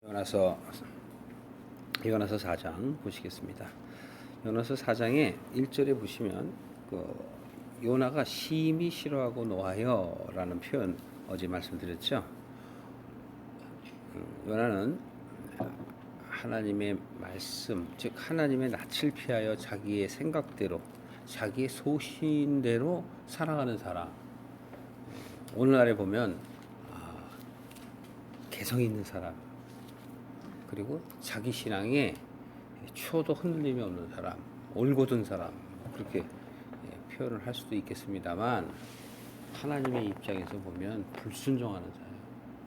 요나서 4장 보시겠습니다. 요나서 4장의 1절에 보시면 요나가 심히 싫어하고 노하여라는 표현 어제 말씀드렸죠. 요나는 하나님의 말씀, 즉 하나님의 낯을 피하여 자기의 생각대로, 자기의 소신대로 살아가는 사람. 오늘날에 보면 개성 있는 사람, 그리고 자기 신앙에 추호도 흔들림이 없는 사람, 올곧은 사람, 그렇게 표현을 할 수도 있겠습니다만, 하나님의 입장에서 보면 불순종하는 자예요.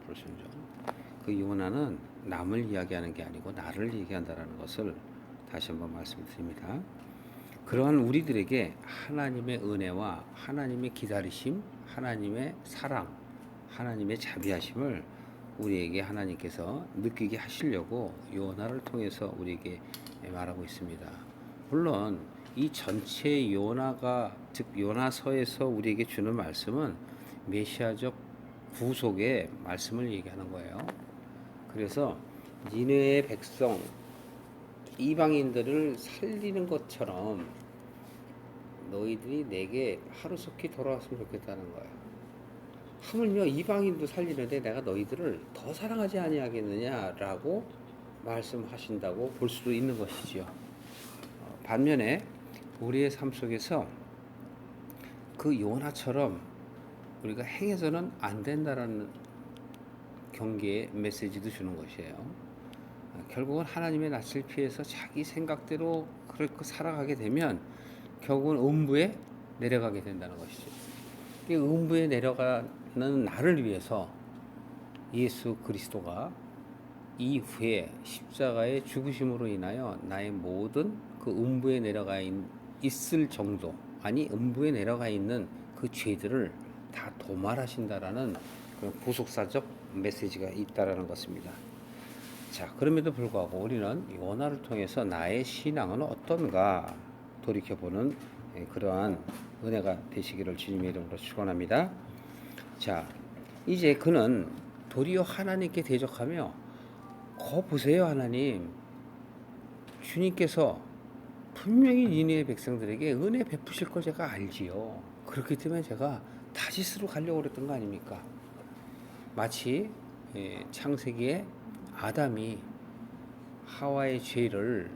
불순종. 그 요나는 남을 이야기하는 게 아니고 나를 얘기한다라는 것을 다시 한번 말씀드립니다. 그러한 우리들에게 하나님의 은혜와 하나님의 기다리심, 하나님의 사랑, 하나님의 자비하심을 우리에게 하나님께서 느끼게 하시려고 요나를 통해서 우리에게 말하고 있습니다. 물론 이 전체 요나가, 즉 요나서에서 우리에게 주는 말씀은 메시아적 구속의 말씀을 얘기하는 거예요. 그래서 니느웨의 백성, 이방인들을 살리는 것처럼 너희들이 내게 하루속히 돌아왔으면 좋겠다는 거예요. 하물며 이방인도 살리는데 내가 너희들을 더 사랑하지 아니하겠느냐라고 말씀하신다고 볼 수도 있는 것이지요. 반면에 우리의 삶 속에서 그 요나처럼 우리가 행해서는 안 된다라는 경계의 메시지도 주는 것이에요. 결국은 하나님의 낯을 피해서 자기 생각대로 그렇게 살아가게 되면 결국은 음부에 내려가게 된다는 것이죠. 이 음부에 내려가는 나를 위해서 예수 그리스도가 이후에 십자가의 죽으심으로 인하여 나의 모든 그 음부에 내려가 있을 정도, 아니 음부에 내려가 있는 그 죄들을 다 도말하신다라는 그런 구속사적 메시지가 있다라는 것입니다. 자, 그럼에도 불구하고 우리는 요나를 통해서 나의 신앙은 어떤가 돌이켜보는 그러한 은혜가 되시기를 주님의 이름으로 축원합니다. 자, 이제 그는 도리어 하나님께 대적하며 보세요 하나님, 주님께서 분명히 니느웨 백성들에게 은혜 베푸실 걸 제가 알지요. 그렇기 때문에 제가 다시스로 가려고 그랬던 거 아닙니까? 마치 창세기에 아담이 하와의 죄를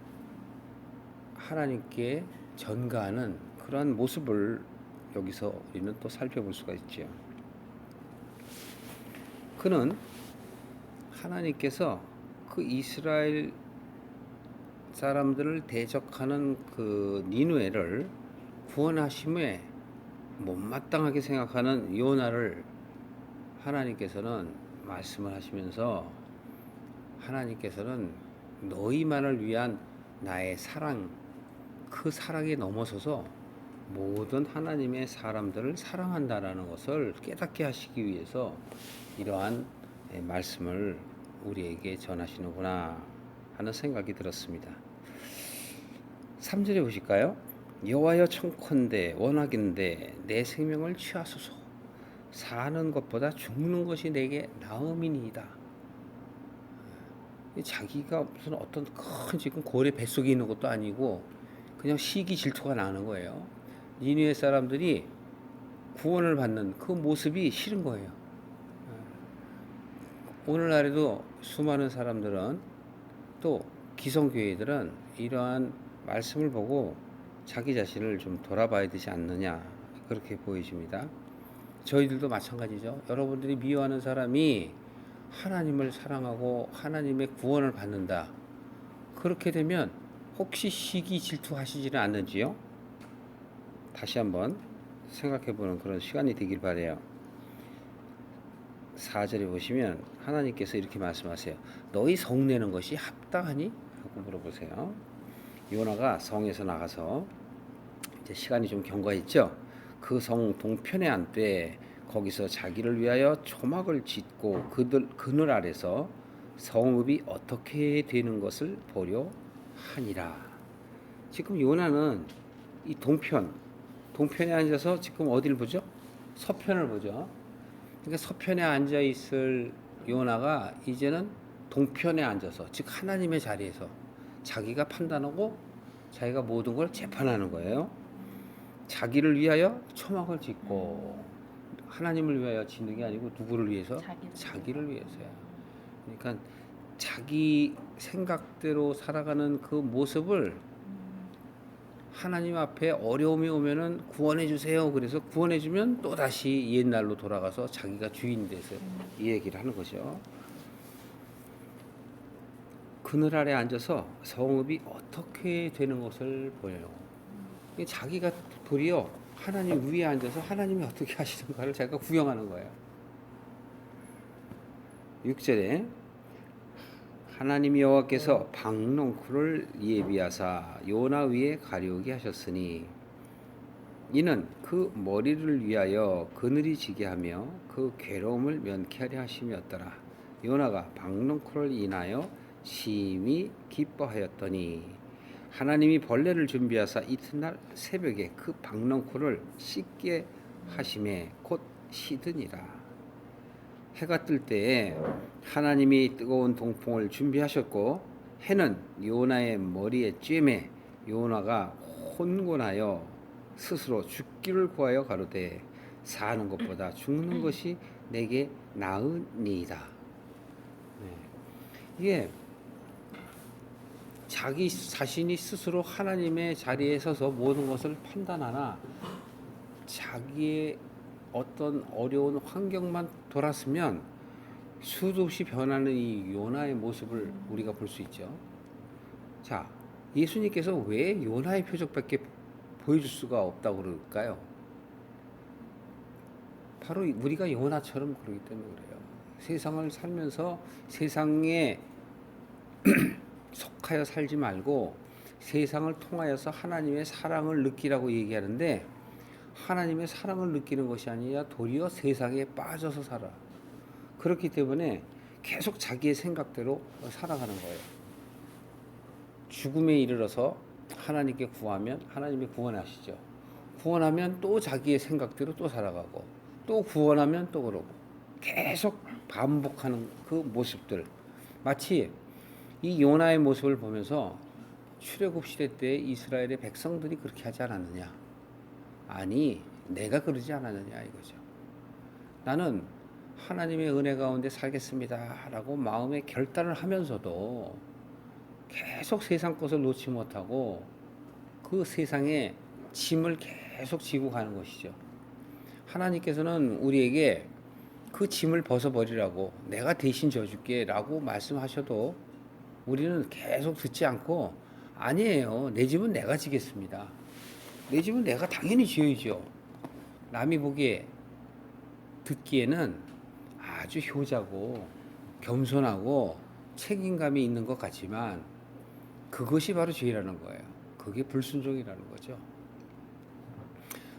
하나님께 전가하는 그러한 모습을 여기서 우리는 또 살펴볼 수가 있죠. 그는 하나님께서 그 이스라엘 사람들을 대적하는 그 니느웨를 구원하심에 못마땅하게 생각하는 요나를 하나님께서는 말씀을 하시면서 하나님께서는 너희만을 위한 나의 사랑, 그 사랑에 넘어서서 모든 하나님의 사람들을 사랑한다라는 것을 깨닫게 하시기 위해서 이러한 말씀을 우리에게 전하시는구나 하는 생각이 들었습니다. 3절에 보실까요? 여호와여 청컨대 원하긴대 내 생명을 취하소서. 사는 것보다 죽는 것이 내게 나음이니이다. 자기가 무슨 어떤 큰 지금 고래 뱃속에 있는 것도 아니고 그냥 시기 질투가 나는 거예요. 니느웨 사람들이 구원을 받는 그 모습이 싫은 거예요. 오늘날에도 수많은 사람들은, 또 기성교회들은 이러한 말씀을 보고 자기 자신을 좀 돌아봐야 되지 않느냐, 그렇게 보여집니다. 저희들도 마찬가지죠. 여러분들이 미워하는 사람이 하나님을 사랑하고 하나님의 구원을 받는다. 그렇게 되면 혹시 시기 질투하시지는 않는지요? 다시 한번 생각해보는 그런 시간이 되길 바라요. 4절에 보시면 하나님께서 이렇게 말씀하세요. 너희 성내는 것이 합당하니? 라고 물어보세요. 요나가 성에서 나가서 이제 시간이 좀 경과했죠. 그 성 동편에 앉되 거기서 자기를 위하여 초막을 짓고 그늘 아래서 성읍이 어떻게 되는 것을 보려 하니라. 지금 요나는 이 동편에 앉아서 지금 어디를 보죠? 서편을 보죠. 그러니까 서편에 앉아 있을 요나가 이제는 동편에 앉아서, 즉 하나님의 자리에서 자기가 판단하고 자기가 모든 걸 재판하는 거예요. 자기를 위하여 초막을 짓고, 하나님을 위하여 짓는 게 아니고 누구를 위해서? 자기를 위해서야. 그러니까 자기 생각대로 살아가는 그 모습을 하나님 앞에 어려움이 오면은 구원해 주세요. 그래서 구원해 주면 또 다시 옛날로 돌아가서 자기가 주인 돼서 이 얘기를 하는 거죠. 그늘 아래 앉아서 성읍이 어떻게 되는 것을 보여요. 자기가 도리어 하나님 위에 앉아서 하나님이 어떻게 하시는가를 자기가 구경하는 거예요. 6절에 하나님 여호와께서 박농쿨을 예비하사 요나 위에 가려우게 하셨으니 이는 그 머리를 위하여 그늘이 지게 하며 그 괴로움을 면케하려 하심이었더라. 요나가 박농쿨을 인하여 심히 기뻐하였더니 하나님이 벌레를 준비하사 이튿날 새벽에 그 박농쿨을 씻게 하심에 곧 시드니라. 해가 뜰 때에 하나님이 뜨거운 동풍을 준비하셨고 해는 요나의 머리에 쬐매 요나가 혼곤하여 스스로 죽기를 구하여 가로되 사는 것보다 죽는 것이 내게 나으니이다. 이게 자기 자신이 스스로 하나님의 자리에 서서 모든 것을 판단하나 자기의 어떤 어려운 환경만 돌았으면 수도 없이 변하는 이 요나의 모습을 우리가 볼 수 있죠. 자, 예수님께서 왜 요나의 표적밖에 보여줄 수가 없다고 그럴까요? 바로 우리가 요나처럼 그러기 때문에 그래요. 세상을 살면서 세상에 속하여 살지 말고 세상을 통하여서 하나님의 사랑을 느끼라고 얘기하는데 하나님의 사랑을 느끼는 것이 아니라 도리어 세상에 빠져서 살아. 그렇기 때문에 계속 자기의 생각대로 살아가는 거예요. 죽음에 이르러서 하나님께 구하면 하나님이 구원하시죠. 구원하면 또 자기의 생각대로 또 살아가고 또 구원하면 또 그러고 계속 반복하는 그 모습들. 마치 이 요나의 모습을 보면서 출애굽 시대 때 이스라엘의 백성들이 그렇게 하지 않았느냐? 아니, 내가 그러지 않았느냐 이거죠. 나는 하나님의 은혜 가운데 살겠습니다 라고 마음에 결단을 하면서도 계속 세상 것을 놓지 못하고 그 세상에 짐을 계속 지고 가는 것이죠. 하나님께서는 우리에게 그 짐을 벗어버리라고 내가 대신 져줄게 라고 말씀하셔도 우리는 계속 듣지 않고 아니에요. 내 짐은 내가 지겠습니다. 내 집은 내가 당연히 지어야죠. 남이 보기에 듣기에는 아주 효자고 겸손하고 책임감이 있는 것 같지만 그것이 바로 죄라는 거예요. 그게 불순종이라는 거죠.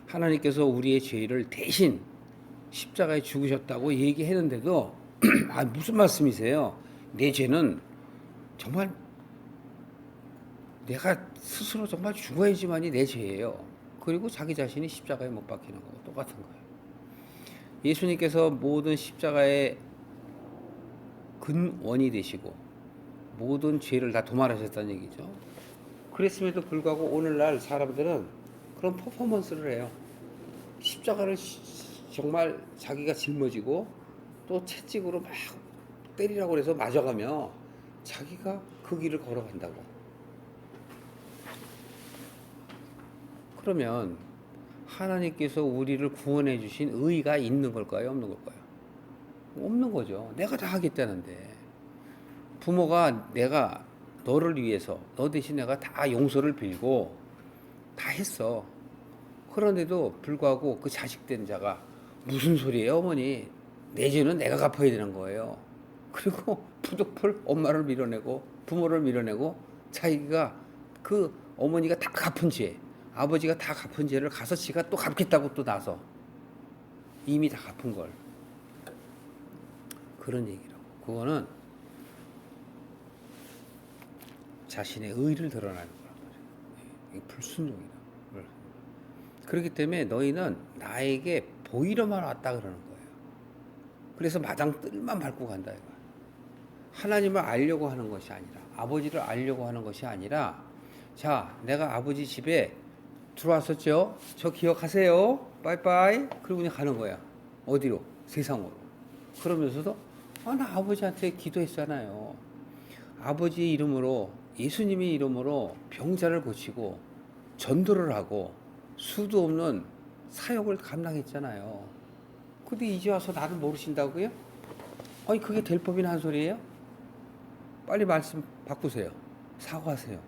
하나님께서 우리의 죄를 대신 십자가에 죽으셨다고 얘기했는데도 아, 무슨 말씀이세요? 내 죄는 정말 내가 스스로 정말 죽어야지만이 내 죄예요. 그리고 자기 자신이 십자가에 못 박히는 거고 똑같은 거예요. 예수님께서 모든 십자가의 근원이 되시고 모든 죄를 다 도말하셨다는 얘기죠. 그랬음에도 불구하고 오늘날 사람들은 그런 퍼포먼스를 해요. 십자가를 정말 자기가 짊어지고 또 채찍으로 막 때리라고 해서 맞아가며 자기가 그 길을 걸어간다고. 그러면 하나님께서 우리를 구원해 주신 의가 있는 걸까요? 없는 걸까요? 없는 거죠. 내가 다 하겠다는데. 부모가 내가 너를 위해서 너 대신 내가 다 용서를 빌고 다 했어. 그런데도 불구하고 그 자식된 자가 무슨 소리예요, 어머니? 내 죄는 내가 갚아야 되는 거예요. 그리고 부득불 엄마를 밀어내고 부모를 밀어내고 자기가 그 어머니가 다 갚은 죄, 아버지가 다 갚은 죄를 가서 지가 또 갚겠다고 또 나서 이미 다 갚은 걸. 그런 얘기라고. 그거는 자신의 의를 드러나는 거란 말이에요. 이게 불순종이다. 그렇기 때문에 너희는 나에게 보이러만 왔다 그러는 거예요. 그래서 마당 뜰만 밟고 간다 이거야. 하나님을 알려고 하는 것이 아니라, 아버지를 알려고 하는 것이 아니라, 자, 내가 아버지 집에 들어왔었죠? 저 기억하세요? 빠이빠이. 그러고 그냥 가는 거야. 어디로? 세상으로. 그러면서도 나 아버지한테 기도했잖아요. 아버지의 이름으로, 예수님의 이름으로 병자를 고치고 전도를 하고 수도 없는 사역을 감당했잖아요. 근데 이제 와서 나를 모르신다고요? 아니 그게 될 법이나 한 소리예요? 빨리 말씀 바꾸세요. 사과하세요.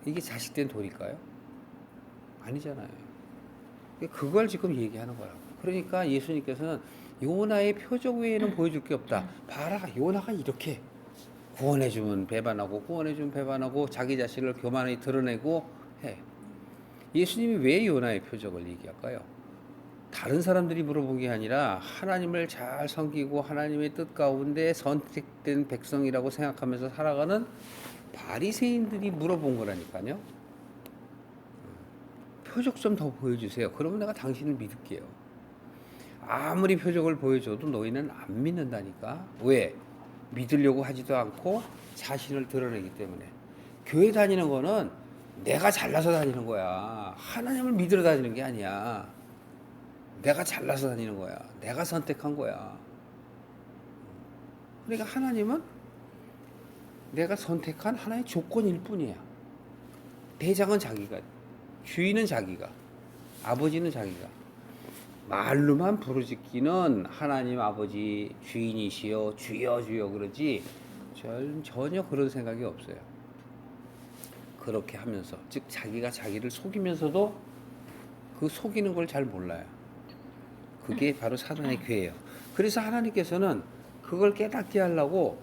이게 자식된 도리일까요? 아니잖아요. 그걸 지금 얘기하는 거라고. 그러니까 예수님께서는 요나의 표적 외에는 보여줄 게 없다. 봐라, 요나가 이렇게 구원해주면 배반하고, 구원해주면 배반하고, 자기 자신을 교만히 드러내고 해. 예수님이 왜 요나의 표적을 얘기할까요? 다른 사람들이 물어본 게 아니라 하나님을 잘 섬기고 하나님의 뜻 가운데 선택된 백성이라고 생각하면서 살아가는 바리새인들이 물어본 거라니까요. 표적 좀 더 보여주세요. 그러면 내가 당신을 믿을게요. 아무리 표적을 보여줘도 너희는 안 믿는다니까. 왜? 믿으려고 하지도 않고 자신을 드러내기 때문에. 교회 다니는 거는 내가 잘나서 다니는 거야. 하나님을 믿으러 다니는 게 아니야. 내가 잘나서 다니는 거야. 내가 선택한 거야. 그러니까 하나님은 내가 선택한 하나의 조건일 뿐이야. 대장은 자기가, 주인은 자기가, 아버지는 자기가. 말로만 부르짖기는 하나님 아버지 주인이시여 주여 주여 그러지 전혀 그런 생각이 없어요. 그렇게 하면서, 즉 자기가 자기를 속이면서도 그 속이는 걸 잘 몰라요. 그게 바로 사단의 괴예요. 그래서 하나님께서는 그걸 깨닫게 하려고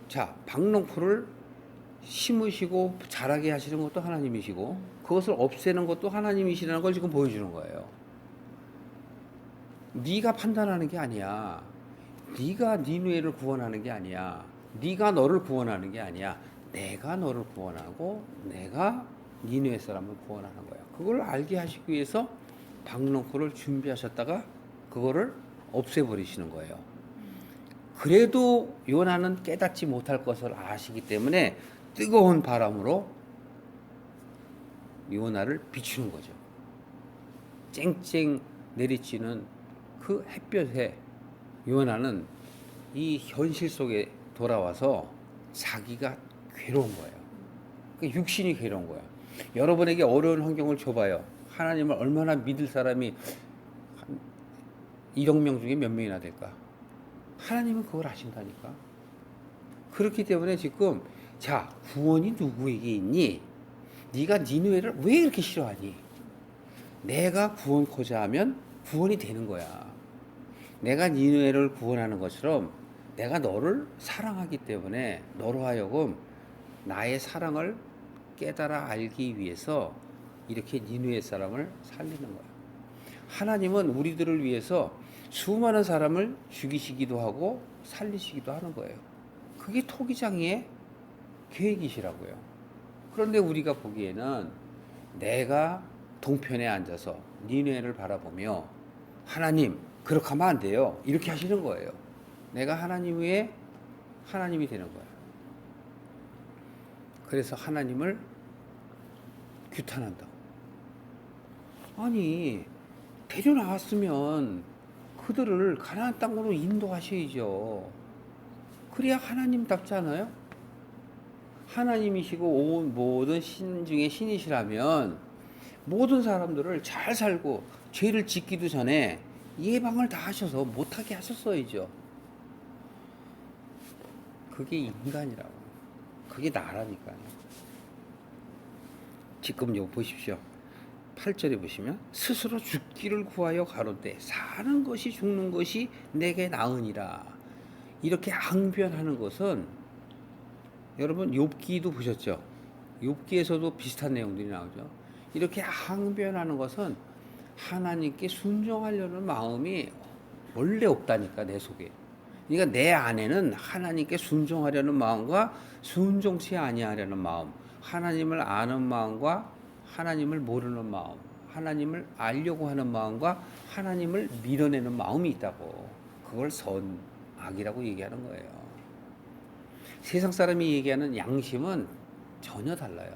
자, 박농풀을 심으시고 자라게 하시는 것도 하나님이시고 그것을 없애는 것도 하나님이시라는 걸 지금 보여주는 거예요. 네가 판단하는 게 아니야. 네가 니느웨를 구원하는 게 아니야. 네가 너를 구원하는 게 아니야. 내가 너를 구원하고 내가 니느웨 사람을 구원하는 거야. 그걸 알게 하시기 위해서 박농풀을 준비하셨다가 그거를 없애버리시는 거예요. 그래도 요나는 깨닫지 못할 것을 아시기 때문에 뜨거운 바람으로 요나를 비추는 거죠. 쨍쨍 내리치는 그 햇볕에 요나는 이 현실 속에 돌아와서 자기가 괴로운 거예요. 육신이 괴로운 거예요. 여러분에게 어려운 환경을 줘봐요. 하나님을 얼마나 믿을 사람이 1억 명 중에 몇 명이나 될까? 하나님은 그걸 아신다니까. 그렇기 때문에 지금 자, 구원이 누구에게 있니? 네가 니느웨를 왜 이렇게 싫어하니? 내가 구원코자 하면 구원이 되는 거야. 내가 니느웨를 구원하는 것처럼 내가 너를 사랑하기 때문에 너로 하여금 나의 사랑을 깨달아 알기 위해서 이렇게 니느웨 사람을 살리는 거야. 하나님은 우리들을 위해서 수많은 사람을 죽이시기도 하고 살리시기도 하는 거예요. 그게 토기장의 계획이시라고요. 그런데 우리가 보기에는 내가 동편에 앉아서 니느웨를 바라보며 하나님 그렇게 하면 안 돼요. 이렇게 하시는 거예요. 내가 하나님 위에 하나님이 되는 거예요. 그래서 하나님을 규탄한다. 아니 데려나왔으면 그들을 가나안 땅으로 인도하셔야죠. 그래야 하나님답지 않아요? 하나님이시고 온 모든 신 중에 신이시라면 모든 사람들을 잘 살고 죄를 짓기도 전에 예방을 다 하셔서 못하게 하셨어야죠. 그게 인간이라고. 그게 나라니까요. 지금 요 보십시오. 8절에 보시면 스스로 죽기를 구하여 가로되 사는 것이 죽는 것이 내게 나으니라. 이렇게 항변하는 것은 여러분 욥기도 보셨죠? 욥기에서도 비슷한 내용들이 나오죠. 이렇게 항변하는 것은 하나님께 순종하려는 마음이 원래 없다니까 내 속에. 그러니까 내 안에는 하나님께 순종하려는 마음과 순종치 아니하려는 마음, 하나님을 아는 마음과 하나님을 모르는 마음, 하나님을 알려고 하는 마음과 하나님을 밀어내는 마음이 있다고. 그걸 악이라고 얘기하는 거예요. 세상 사람이 얘기하는 양심은 전혀 달라요.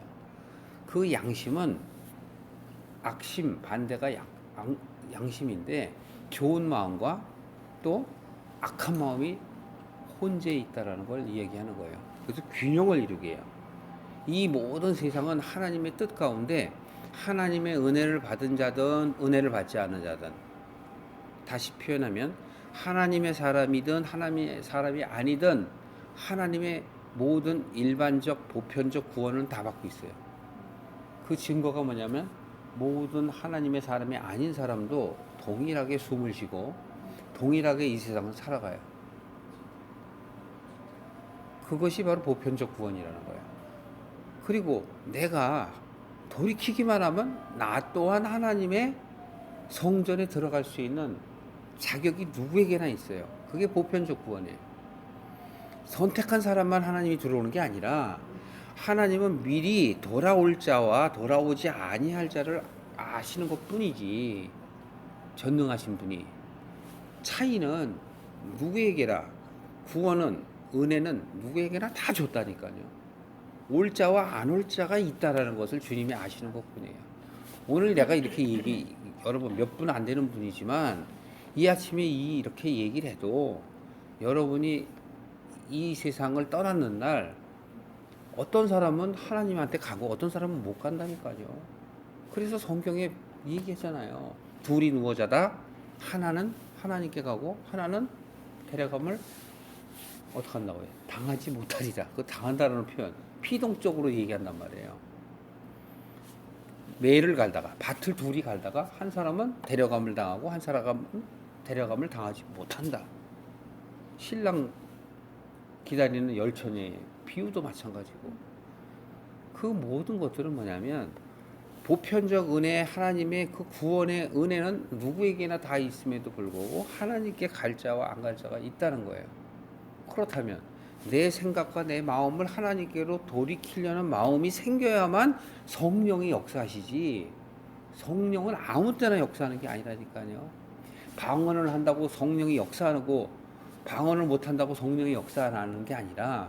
그 양심은 악심 반대가 양심인데 좋은 마음과 또 악한 마음이 혼재해 있다라는 걸 얘기하는 거예요. 그래서 균형을 이루게 해요. 이 모든 세상은 하나님의 뜻 가운데 하나님의 은혜를 받은 자든 은혜를 받지 않은 자든, 다시 표현하면 하나님의 사람이든 하나님의 사람이 아니든 하나님의 모든 일반적 보편적 구원은 다 받고 있어요. 그 증거가 뭐냐면 모든 하나님의 사람이 아닌 사람도 동일하게 숨을 쉬고 동일하게 이 세상을 살아가요. 그것이 바로 보편적 구원이라는 거예요. 그리고 내가 돌이키기만 하면 나 또한 하나님의 성전에 들어갈 수 있는 자격이 누구에게나 있어요. 그게 보편적 구원이에요. 선택한 사람만 하나님이 들어오는 게 아니라 하나님은 미리 돌아올 자와 돌아오지 아니할 자를 아시는 것뿐이지. 전능하신 분이. 차이는 누구에게나, 구원은, 은혜는 누구에게나 다 줬다니까요. 올 자와 안 올 자가 있다라는 것을 주님이 아시는 것뿐이에요. 오늘 내가 이렇게 여러분 몇 분 안 되는 분이지만 이 아침에 이렇게 얘기를 해도 여러분이 이 세상을 떠났는 날 어떤 사람은 하나님한테 가고 어떤 사람은 못 간다니까요. 그래서 성경에 얘기했잖아요. 둘이 누워 자다 하나는 하나님께 가고 하나는 데려감을 어떻게 한다고 해요? 당하지 못하리라. 그 당한다는 표현 피동적으로 얘기한단 말이에요. 매를 갈다가 밭을 둘이 갈다가 한 사람은 데려감을 당하고 한 사람은 데려감을 당하지 못한다. 신랑 기다리는 열처녀의 비유도 마찬가지고, 그 모든 것들은 뭐냐면 보편적 은혜, 하나님의 그 구원의 은혜는 누구에게나 다 있음에도 불구하고 하나님께 갈 자와 안 갈 자가 있다는 거예요. 그렇다면 내 생각과 내 마음을 하나님께로 돌이키려는 마음이 생겨야만 성령이 역사하시지, 성령은 아무 때나 역사하는 게 아니라니까요. 방언을 한다고 성령이 역사하고 방언을 못한다고 성령이 역사하는 게 아니라,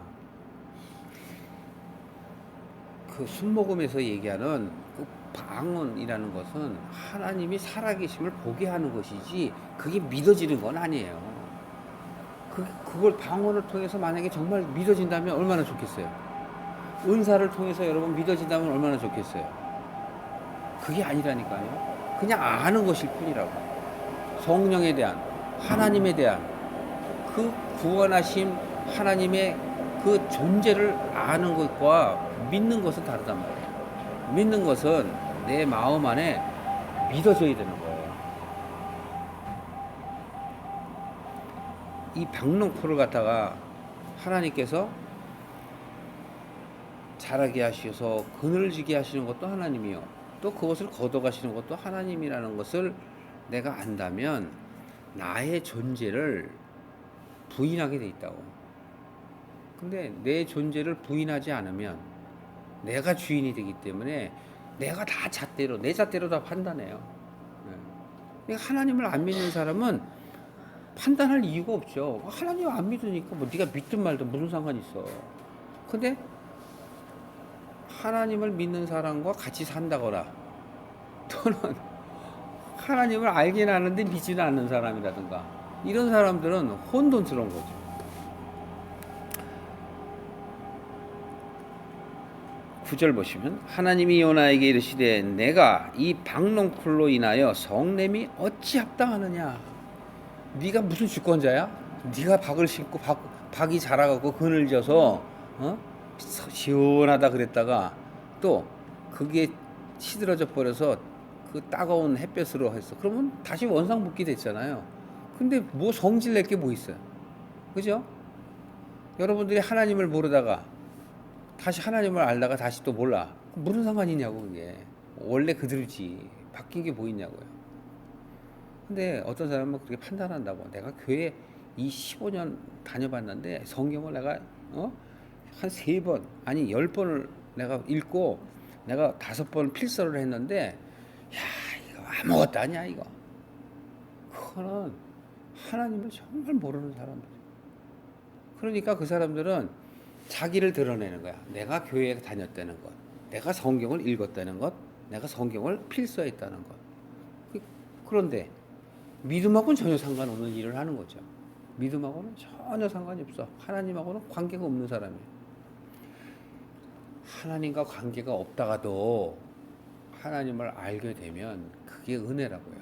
그 순복음에서 얘기하는 그 방언이라는 것은 하나님이 살아계심을 보게 하는 것이지 그게 믿어지는 건 아니에요. 그걸 방언을 통해서 만약에 정말 믿어진다면 얼마나 좋겠어요. 은사를 통해서 여러분 믿어진다면 얼마나 좋겠어요. 그게 아니라니까요. 그냥 아는 것일 뿐이라고. 성령에 대한, 하나님에 대한 그 구원하심 하나님의 그 존재를 아는 것과 믿는 것은 다르단 말이에요. 믿는 것은 내 마음 안에 믿어져야 되는 거예요. 이 박농포를 갖다가 하나님께서 자라게 하셔서 그늘지게 하시는 것도 하나님이요, 또 그것을 걷어가시는 것도 하나님이라는 것을 내가 안다면 나의 존재를 부인하게 돼 있다고. 근데 내 존재를 부인하지 않으면 내가 주인이 되기 때문에 내가 다 잣대로, 내 잣대로 다 판단해요. 그러니까 하나님을 안 믿는 사람은 판단할 이유가 없죠. 하나님 안 믿으니까 뭐 네가 믿든 말든 무슨 상관이 있어. 근데 하나님을 믿는 사람과 같이 산다거나 또는 하나님을 알긴 아는데 믿지는 않는 사람이라든가 이런 사람들은 혼돈스러운 거죠. 9절 보시면 하나님이 요나에게 이르시되 내가 이 박농풀로 인하여 성냄이 어찌 합당하느냐. 네가 무슨 주권자야? 네가 박을 심고 박이 자라가고 그늘져서 시원하다 그랬다가 또 그게 시들어져 버려서 그 따가운 햇볕으로 했어. 그러면 다시 원상복귀 됐잖아요. 근데 뭐 성질 낼 게 뭐 있어요? 그죠? 여러분들이 하나님을 모르다가 다시 하나님을 알다가 다시 또 몰라. 무슨 상관이 있냐고. 그게 원래 그대로지 바뀐 게 뭐 있냐고요. 근데 어떤 사람은 그렇게 판단한다고. 내가 교회 이 15년 다녀봤는데 성경을 내가 한 3번 아니 10번을 내가 읽고 내가 5번 필서를 했는데 야 이거 아무것도 아니야 이거. 그거는 하나님을 정말 모르는 사람들. 그러니까 그 사람들은 자기를 드러내는 거야. 내가 교회에 다녔다는 것, 내가 성경을 읽었다는 것, 내가 성경을 필수했다는 것. 그런데 믿음하고는 전혀 상관없는 일을 하는 거죠. 믿음하고는 전혀 상관이 없어. 하나님하고는 관계가 없는 사람이에요. 하나님과 관계가 없다가도 하나님을 알게 되면 그게 은혜라고요.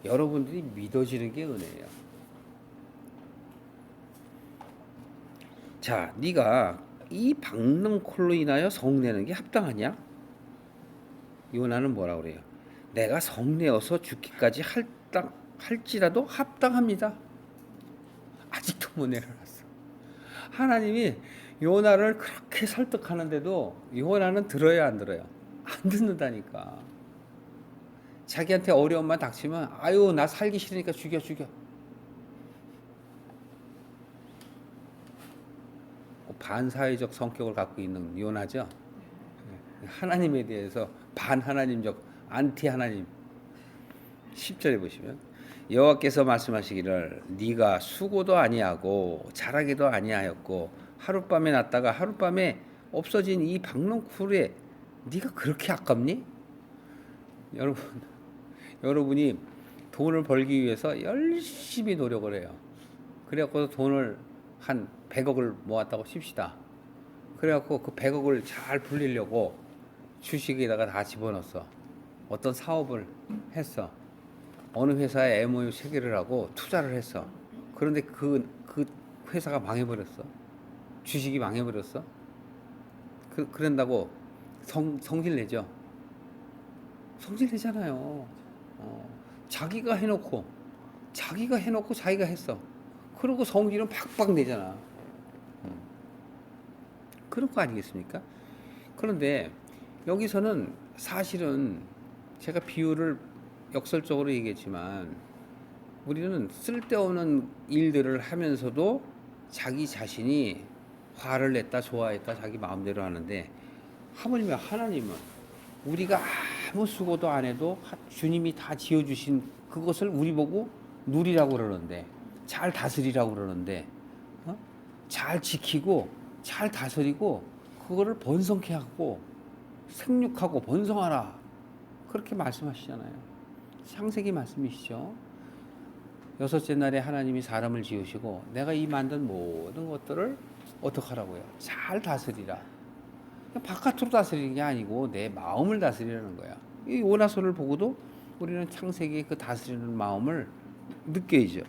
여러분들이 믿어지는 게 은혜예요. 자, 네가 이 박능콜로 인하여 성내는 게 합당하냐? 요나는 뭐라 그래요? 내가 성내어서 죽기까지 할지라도 합당합니다. 아직도 못 내려놨어. 하나님이 요나를 그렇게 설득하는데도 요나는 들어야 안 들어요? 안 듣는다니까. 자기한테 어려움만 닥치면 아유 나 살기 싫으니까 죽여. 반사회적 성격을 갖고 있는 요나죠. 하나님에 대해서 반하나님적 안티 하나님. 10절에 보시면 여호와께서 말씀하시기를 네가 수고도 아니하고 자라기도 아니하였고 하룻밤에 났다가 하룻밤에 없어진 이 박농쿨에 네가 그렇게 아깝니? 여러분이 돈을 벌기 위해서 열심히 노력을 해요. 그래갖고 돈을 한 100억을 모았다고 칩시다. 그래갖고 그 100억을 잘 불리려고 주식에다가 다 집어넣었어. 어떤 사업을 했어. 어느 회사에 MOU 체결을 하고 투자를 했어. 그런데 그 회사가 망해버렸어. 주식이 망해버렸어. 그런다고 성질 내죠. 성질 내잖아요. 자기가 해놓고 자기가 했어. 그러고 성질은 팍팍 내잖아. 그런 거 아니겠습니까? 그런데 여기서는 사실은 제가 비유를 역설적으로 얘기했지만 우리는 쓸데없는 일들을 하면서도 자기 자신이 화를 냈다 좋아했다 자기 마음대로 하는데 하물며 하나님은 우리가 아무 수고도 안 해도 주님이 다 지어주신 그것을 우리 보고 누리라고 그러는데 잘 다스리라고 그러는데 잘 지키고 잘 다스리고 그거를 번성케 하고 생육하고 번성하라 그렇게 말씀하시잖아요. 창세기 말씀이시죠. 여섯째 날에 하나님이 사람을 지으시고 내가 이 만든 모든 것들을 어떻게 하라고요? 잘 다스리라. 바깥으로 다스리는 게 아니고 내 마음을 다스리라는 거야. 이 요나서를 보고도 우리는 창세기의 그 다스리는 마음을 느껴야죠.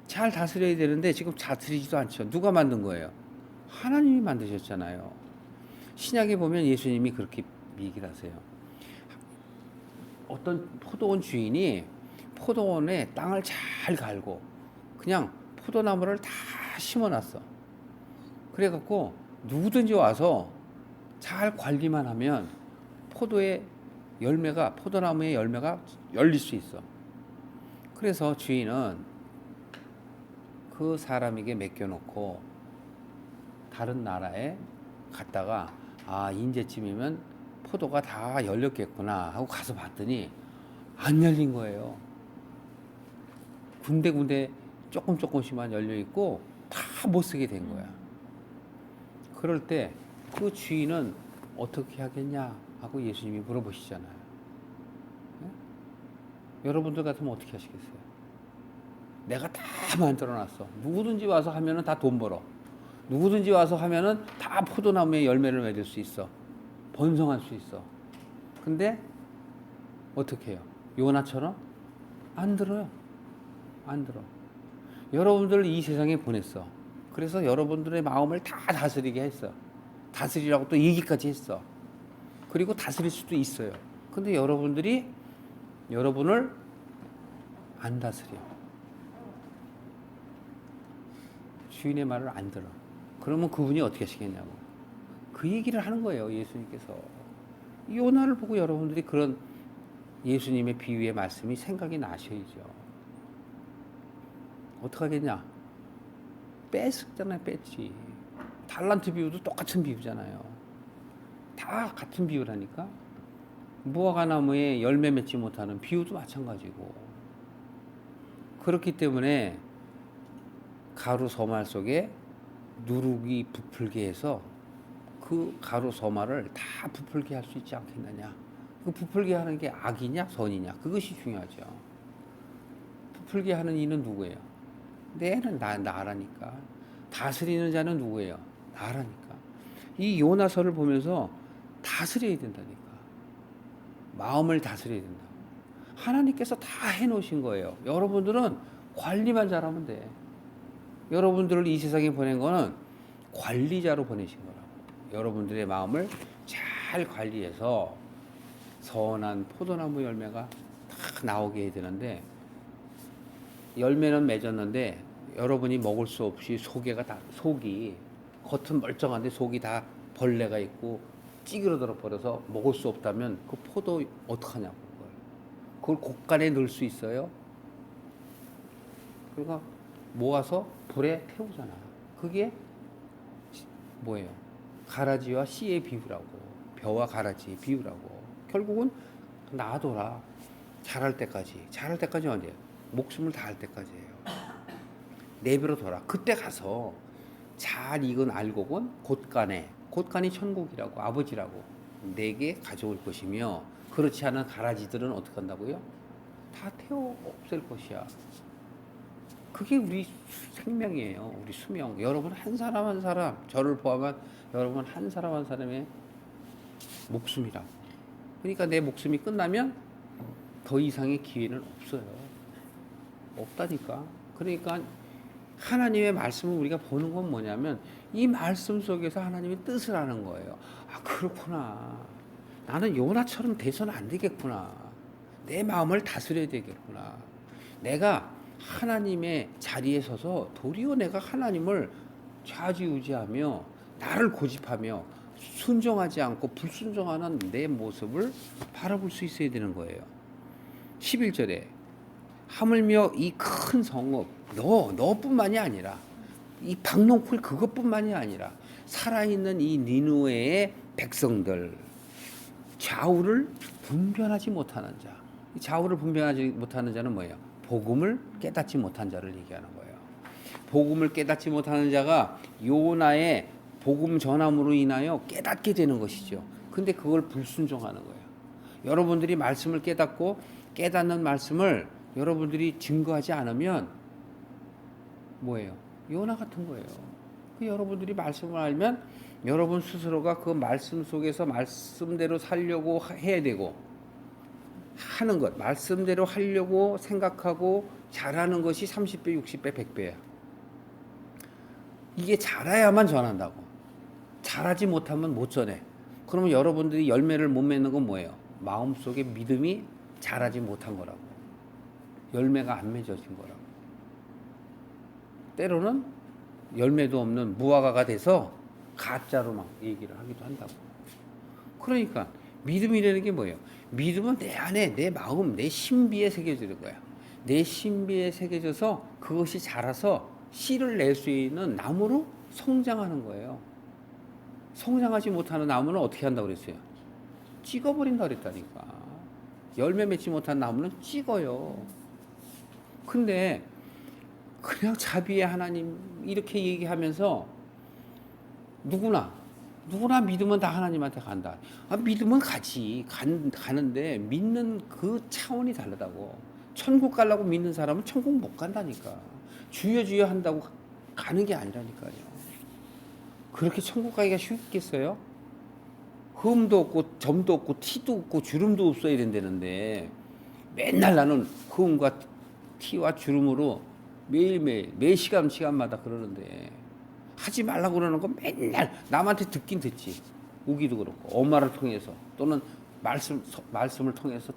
잘 다스려야 되는데 지금 다스리지도 않죠. 누가 만든 거예요? 하나님이 만드셨잖아요. 신약에 보면 예수님이 그렇게 얘기를 하세요. 어떤 포도원 주인이 포도원에 땅을 잘 갈고 그냥 포도나무를 다 심어놨어. 그래갖고 누구든지 와서 잘 관리만 하면 포도나무의 열매가 열릴 수 있어. 그래서 주인은 그 사람에게 맡겨놓고 다른 나라에 갔다가 이제쯤이면 포도가 다 열렸겠구나 하고 가서 봤더니 안 열린 거예요. 군데군데 조금씩만 열려 있고 다 못 쓰게 된 거야. 그럴 때 그 주인은 어떻게 하겠냐 하고 예수님이 물어보시잖아요. 네? 여러분들 같으면 어떻게 하시겠어요? 내가 다 만들어놨어. 누구든지 와서 하면은 다 돈 벌어. 누구든지 와서 하면은 다 포도나무에 열매를 맺을 수 있어. 번성할 수 있어. 근데 어떻게 해요? 요나처럼 안 들어요. 안 들어. 여러분들을 이 세상에 보냈어. 그래서 여러분들의 마음을 다 다스리게 했어. 다스리라고 또 얘기까지 했어. 그리고 다스릴 수도 있어요. 근데 여러분들이 여러분을 안 다스려. 주인의 말을 안 들어. 그러면 그분이 어떻게 하시겠냐고. 그 얘기를 하는 거예요. 예수님께서. 요나를 보고 여러분들이 그런 예수님의 비유의 말씀이 생각이 나셔야죠. 어떡하겠냐? 뺐었잖아요. 뺐지. 달란트 비유도 똑같은 비유잖아요. 다 같은 비유라니까. 무화과 나무에 열매 맺지 못하는 비유도 마찬가지고. 그렇기 때문에 가루 서말 속에 누룩이 부풀게 해서 그 가로 서마를 다 부풀게 할 수 있지 않겠느냐. 그 부풀게 하는 게 악이냐 선이냐 그것이 중요하죠. 부풀게 하는 이는 누구예요? 내는 나라니까. 다스리는 자는 누구예요? 나라니까. 이 요나서를 보면서 다스려야 된다니까. 마음을 다스려야 된다. 하나님께서 다 해놓으신 거예요. 여러분들은 관리만 잘하면 돼. 여러분들을 이 세상에 보낸 거는 관리자로 보내신 거라고. 여러분들의 마음을 잘 관리해서 선한 포도나무 열매가 다 나오게 해야 되는데, 열매는 맺었는데 여러분이 먹을 수 없이 속이 겉은 멀쩡한데 속이 다 벌레가 있고 찌그러들어 버려서 먹을 수 없다면 그 포도 어떡하냐고. 그걸 곡간에 넣을 수 있어요? 그러니까 모아서 불에 태우잖아. 그게 뭐예요? 가라지와 씨의 비유라고. 벼와 가라지의 비유라고. 결국은 놔둬라. 자랄 때까지. 자랄 때까지 언제예요? 목숨을 다할 때까지예요. 내버려둬라. 그때 가서 잘 익은 알곡은 곧간이 천국이라고, 아버지라고 내게 가져올 것이며, 그렇지 않은 가라지들은 어떻게 한다고요? 다 태워 없앨 것이야. 그게 우리 생명이에요. 우리 수명. 여러분 한 사람 한 사람, 저를 포함한 여러분 한 사람 한 사람의 목숨이라고. 그러니까 내 목숨이 끝나면 더 이상의 기회는 없어요. 없다니까. 그러니까 하나님의 말씀을 우리가 보는 건 뭐냐면 이 말씀 속에서 하나님의 뜻을 아는 거예요. 아, 그렇구나. 나는 요나처럼 돼서는 안 되겠구나. 내 마음을 다스려야 되겠구나. 내가 하나님의 자리에 서서 도리어 내가 하나님을 좌지우지하며 나를 고집하며 순종하지 않고 불순종하는 내 모습을 바라볼 수 있어야 되는 거예요. 11절에 하물며 이 큰 성읍 너뿐만이 아니라 이 박농쿨 그것뿐만이 아니라 살아있는 이 니누웨의 백성들, 좌우를 분별하지 못하는 자. 이 좌우를 분별하지 못하는 자는 뭐예요? 복음을 깨닫지 못한 자를 얘기하는 거예요. 복음을 깨닫지 못하는 자가 요나의 복음 전함으로 인하여 깨닫게 되는 것이죠. 근데 그걸 불순종하는 거예요. 여러분들이 말씀을 깨닫고 깨닫는 말씀을 여러분들이 증거하지 않으면 뭐예요? 요나 같은 거예요. 여러분들이 말씀을 알면 여러분 스스로가 그 말씀 속에서 말씀대로 살려고 해야 되고, 하는 것, 말씀대로 하려고 생각하고 잘하는 것이 30배, 60배, 100배야. 이게 잘해야만 전한다고. 잘하지 못하면 못 전해. 그러면 여러분들이 열매를 못 맺는 건 뭐예요? 마음속에 믿음이 자라지 못한 거라고. 열매가 안 맺어진 거라고. 때로는 열매도 없는 무화과가 돼서 가짜로 막 얘기를 하기도 한다고. 그러니까 믿음이라는 게 뭐예요? 믿음은 내 안에, 내 마음, 내 신비에 새겨지는 거야. 내 신비에 새겨져서 그것이 자라서 씨를 낼 수 있는 나무로 성장하는 거예요. 성장하지 못하는 나무는 어떻게 한다고 그랬어요? 찍어버린다 그랬다니까. 열매 맺지 못한 나무는 찍어요. 근데 그냥 자비의 하나님 이렇게 얘기하면서 누구나 믿으면 다 하나님한테 간다. 아, 믿으면 가는데 믿는 그 차원이 다르다고. 천국 가려고 믿는 사람은 천국 못 간다니까. 주여 한다고 가는 게 아니라니까요. 그렇게 천국 가기가 쉽겠어요? 흠도 없고 점도 없고 티도 없고 주름도 없어야 된다는데 맨날 나는 흠과 티와 주름으로 매일매일 매 시간마다 그러는데, 하지 말라고 그러는 거 맨날 남한테 듣긴 듣지. 우기도 그렇고 엄마를 통해서 또는 말씀을 통해서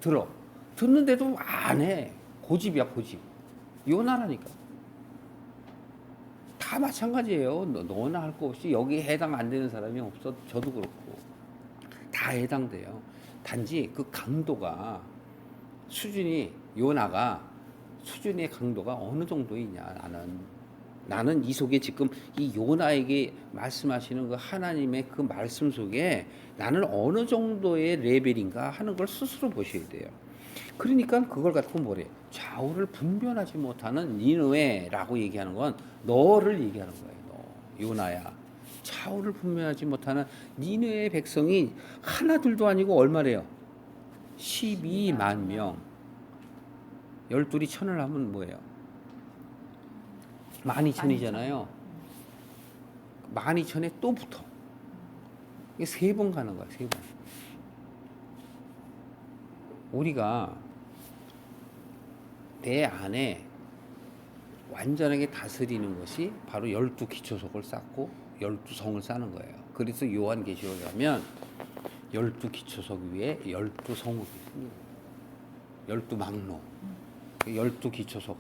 듣는데도 안 해. 고집이야, 고집. 요나라니까. 다 마찬가지예요. 너나 할 거 없이 여기에 해당 안 되는 사람이 없어. 저도 그렇고 다 해당돼요. 단지 그 강도가 요나가 수준의 강도가 어느 정도이냐. 나는 이 속에 지금 이 요나에게 말씀하시는 그 하나님의 그 말씀 속에 나는 어느 정도의 레벨인가 하는 걸 스스로 보셔야 돼요. 그러니까 그걸 갖고 뭐래? 좌우를 분별하지 못하는 니느웨라고 얘기하는 건 너를 얘기하는 거예요. 요나야, 차후를 분별하지 못하는 니느웨의 백성이 하나둘도 아니고 얼마래요? 12만 명. 12이 천을 하면 뭐예요? 12,000이잖아요. 12,000에 또 붙어. 이게 3번 가는 거야, 3번. 우리가 내 안에 완전하게 다스리는 것이 바로 12기초석을 쌓고 12성을 쌓는 거예요. 그래서 요한계시록에 가면 12기초석 위에 12성읍이 있습니다. 12망로. 12기초석,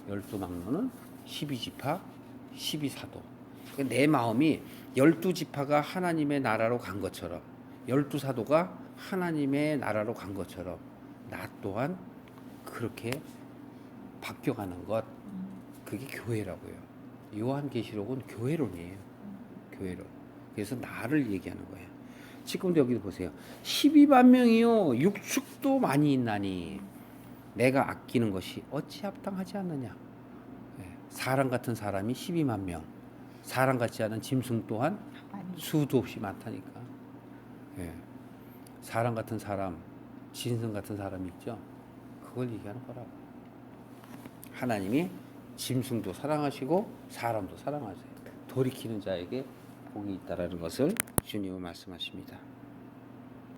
12망로는 12지파, 12사도. 그러니까 내 마음이 12지파가 하나님의 나라로 간 것처럼 12사도가 하나님의 나라로 간 것처럼 나 또한 그렇게 바뀌어가는 것, 그게 교회라고요. 요한계시록은 교회론이에요. 교회론. 그래서 나를 얘기하는 거예요. 지금도 여기 보세요. 12만 명이요. 육축도 많이 있나니 내가 아끼는 것이 어찌 합당하지 않느냐. 사람 같은 사람이 12만 명. 사람 같지 않은 짐승 또한 수도 없이 많다니까. 사람 같은 사람, 짐승 같은 사람이 있죠. 그걸 얘기하는 거라고. 하나님이 짐승도 사랑하시고 사람도 사랑하세요. 돌이키는 자에게 복이 있다라는 것을 주님은 말씀하십니다.